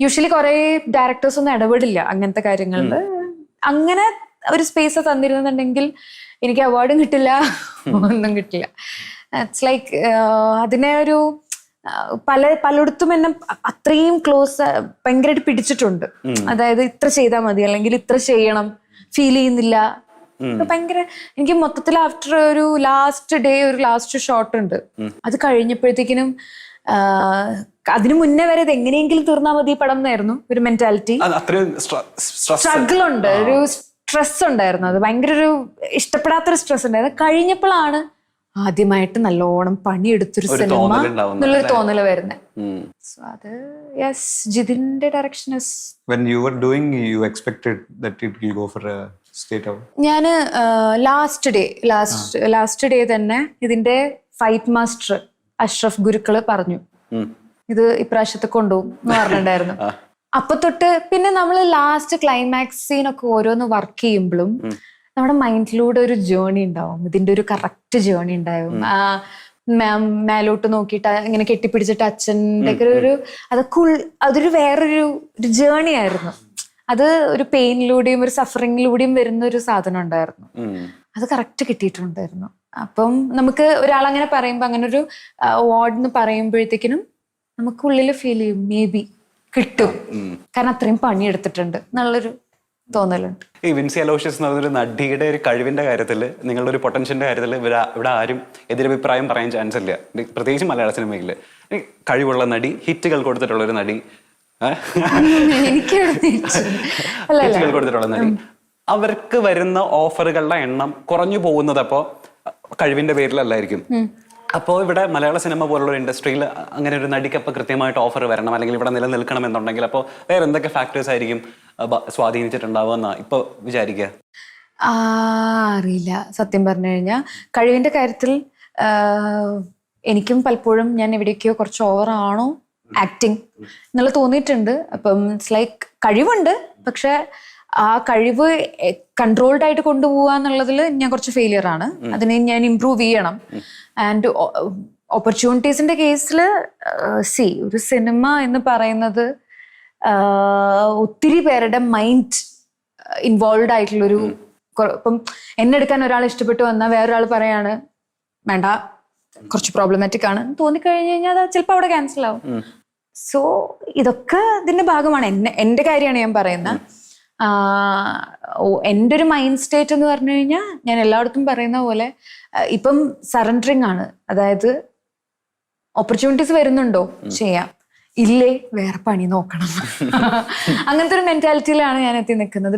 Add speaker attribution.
Speaker 1: Usually കുറെ directors ഒന്നും ഇടപെടില്ല അങ്ങനത്തെ കാര്യങ്ങളിൽ. അങ്ങനെ ഒരു സ്പേസ് തന്നിരുന്നുണ്ടെങ്കിൽ എനിക്ക് അവാർഡും കിട്ടില്ല, ഒന്നും കിട്ടില്ല. ഇറ്റ്സ് ലൈക്ക് അതിനെ ഒരു പലയിടത്തും എന്നെ അത്രയും ക്ലോസ് ഭയങ്കരമായിട്ട് പിടിച്ചിട്ടുണ്ട്. അതായത് ഇത്ര ചെയ്താൽ മതി അല്ലെങ്കിൽ ഇത്ര ചെയ്യണം, ഫീൽ ചെയ്യുന്നില്ല. ഭയങ്കര എനിക്ക് മൊത്തത്തിൽ ആഫ്റ്റർ ഒരു ലാസ്റ്റ് ഷോട്ട് ഉണ്ട്, അത് കഴിഞ്ഞപ്പോഴത്തേക്കിനും അതിനു മുന്നേ വരെ ഇത് എങ്ങനെയെങ്കിലും തീർന്നാൽ മതി പടം എന്നായിരുന്നു ഒരു മെന്റാലിറ്റി. സ്ട്രഗിൾ ഉണ്ട്, ഒരു സ്ട്രെസ് ഉണ്ടായിരുന്നു. അത് ഭയങ്കര ഒരു ഇഷ്ടപ്പെടാത്തൊരു സ്ട്രെസ് ഉണ്ടായിരുന്നു. കഴിഞ്ഞപ്പോഴാണ് ആദ്യമായിട്ട് നല്ലോണം പണിയെടുത്തൊരു സിനിമ എന്നുള്ളൊരു തോന്നല് വരുന്നത്. സോ അത് യെസ്, ജിതിന്റെ direction.
Speaker 2: When you were doing, you expected that it will go for a state award?
Speaker 1: ഞാൻ ലാസ്റ്റ് ഡേ തന്നെ ഇതിന്റെ ഫൈറ്റ് മാസ്റ്റർ അഷ്റഫ് ഗുരുക്കള് പറഞ്ഞു ഇത് ഇപ്രാവശ്യത്തെ കൊണ്ടുപോകും എന്ന് പറഞ്ഞിട്ടുണ്ടായിരുന്നു. അപ്പൊ തൊട്ട് പിന്നെ നമ്മൾ ലാസ്റ്റ് ക്ലൈമാക്സ് സീനൊക്കെ ഓരോന്ന് വർക്ക് ചെയ്യുമ്പോഴും നമ്മുടെ മൈൻഡിലൂടെ ഒരു ജേർണി ഉണ്ടാവും, ഇതിന്റെ ഒരു കറക്റ്റ് ജേർണി ഉണ്ടാവും. മേലോട്ട് നോക്കിയിട്ട് ഇങ്ങനെ കെട്ടിപ്പിടിച്ചിട്ട് അച്ഛൻ്റെ ഒരു അതൊരു വേറൊരു ജേർണി ആയിരുന്നു. അത് ഒരു പെയിനിലൂടെയും ഒരു സഫറിങ്ങിലൂടെയും വരുന്ന ഒരു സാധനം ഉണ്ടായിരുന്നു. അത് കറക്റ്റ് കിട്ടിയിട്ടുണ്ടായിരുന്നു. അപ്പം നമുക്ക് ഒരാളങ്ങനെ പറയുമ്പോൾ അങ്ങനെ ഒരു അവാർഡ് എന്ന് പറയുമ്പോഴത്തേക്കിനും നമുക്കുള്ളിൽ ഫീൽ ചെയ്യും മേ ബി കിട്ടും, കാരണം അത്രയും പണിയെടുത്തിട്ടുണ്ട് എന്നുള്ളൊരു തോന്നലുണ്ട്.
Speaker 3: ഈ വിൻസി അലോഷ്യസ് എന്ന് പറഞ്ഞൊരു നടിയുടെ ഒരു കഴിവിന്റെ കാര്യത്തിൽ, നിങ്ങളുടെ ഒരു പൊട്ടൻഷ്യലിന്റെ കാര്യത്തിൽ ഇവിടെ ആരും എതിരഭിപ്രായം പറയാൻ ചാൻസ് ഇല്ല, പ്രത്യേകിച്ച് മലയാള സിനിമയിൽ. കഴിവുള്ള നടി, ഹിറ്റുകൾ കൊടുത്തിട്ടുള്ള ഒരു നടി, ഹിറ്റുകൾ കൊടുത്തിട്ടുള്ള നടി, അവർക്ക് വരുന്ന ഓഫറുകളുടെ എണ്ണം കുറഞ്ഞു പോകുന്നത് അപ്പോ കഴിവിന്റെ പേരിലല്ലായിരിക്കും. അപ്പോൾ ഇവിടെ മലയാള സിനിമ പോലുള്ള ഒരു ഇൻഡസ്ട്രിയിൽ അങ്ങനെ ഒരു നടിക്ക് അപ്പോൾ കൃത്യമായിട്ട് ഓഫർ വരണം, അല്ലെങ്കിൽ ഇവിടെ നിലനിൽക്കണം എന്നുണ്ടെങ്കിൽ അപ്പോൾ വേറെ എന്തൊക്കെ ഫാക്ടേഴ്സ് ആയിരിക്കും സ്വാധീനിച്ചിട്ടുണ്ടാവുമെന്നാ ഇപ്പൊ വിചാരിക്കുക?
Speaker 1: അറിയില്ല. സത്യം പറഞ്ഞു കഴിഞ്ഞാൽ കഴിവിന്റെ കാര്യത്തിൽ എനിക്കും പലപ്പോഴും ഞാൻ എവിടെയൊക്കെയോ കുറച്ച് ഓവറാണോ ആക്ടിങ് എന്നുള്ള തോന്നിയിട്ടുണ്ട്. അപ്പം ഇറ്റ്സ് ലൈക്ക് കഴിവുണ്ട്, പക്ഷെ ആ കഴിവ് കൺട്രോൾഡ് ആയിട്ട് കൊണ്ടുപോകുക എന്നുള്ളതിൽ ഞാൻ കുറച്ച് ഫെയിലിയർ ആണ്. അതിനെ ഞാൻ ഇംപ്രൂവ് ചെയ്യണം. ആൻഡ് ഓപ്പർച്യൂണിറ്റീസിന്റെ കേസിൽ ഒരു സിനിമ എന്ന് പറയുന്നത് ഒത്തിരി പേരുടെ മൈൻഡ് ഇൻവോൾവ് ആയിട്ടുള്ളൊരു, ഇപ്പം എന്നെ എടുക്കാൻ ഒരാൾ ഇഷ്ടപ്പെട്ടു വന്നാൽ വേറൊരാൾ പറയാണ് വേണ്ട കുറച്ച് പ്രോബ്ലമാറ്റിക് ആണ് തോന്നിക്കഴിഞ്ഞു കഴിഞ്ഞാൽ അത് ചിലപ്പോൾ അവിടെ ക്യാൻസൽ ആവും. സോ ഇതൊക്കെ ഇതിന്റെ ഭാഗമാണ്. എന്റെ കാര്യമാണ് ഞാൻ പറയുന്നത്. എൻ്റെ ഒരു മൈൻഡ് സ്റ്റേറ്റ് എന്ന് പറഞ്ഞു കഴിഞ്ഞാൽ ഞാൻ എല്ലായിടത്തും പറയുന്ന പോലെ ഇപ്പം സറണ്ടറിങ് ആണ്. അതായത് ഓപ്പർച്യൂണിറ്റീസ് വരുന്നുണ്ടോ ചെയ്യാം, ഇല്ലേ വേറെ പണി നോക്കണം. അങ്ങനത്തെ ഒരു മെന്റാലിറ്റിയിലാണ് ഞാൻ എത്തി നിൽക്കുന്നത്.